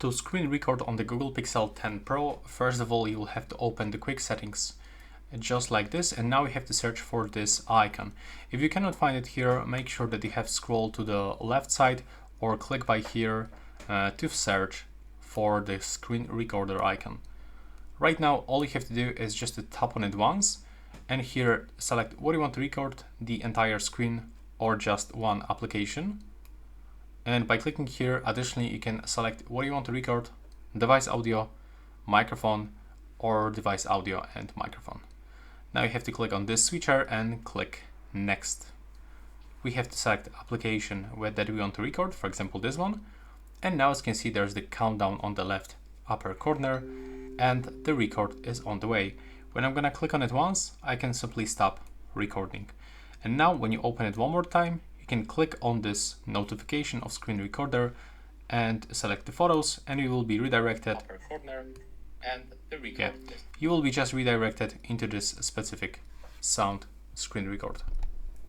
To screen record on the Google Pixel 10 Pro, first of all, you will have to open the quick settings just like this, and now you have to search for this icon. If you cannot find it here, make sure that you have scrolled to the left side or click by here to search for the screen recorder icon. Right now, all you have to do is just to tap on it once, and here select what you want to record, the entire screen or just one application. And by clicking here, additionally, you can select what you want to record, device audio, microphone, or device audio and microphone. Now you have to click on this switcher and click next. We have to select application that we want to record, for example this one. And now as you can see, there's the countdown on the left upper corner and the record is on the way. When I'm gonna click on it once, I can simply stop recording. And now when you open it one more time, you can click on this notification of screen recorder and select the photos, and you will be redirected upper corner and the record. You will be just redirected into this specific sound screen record.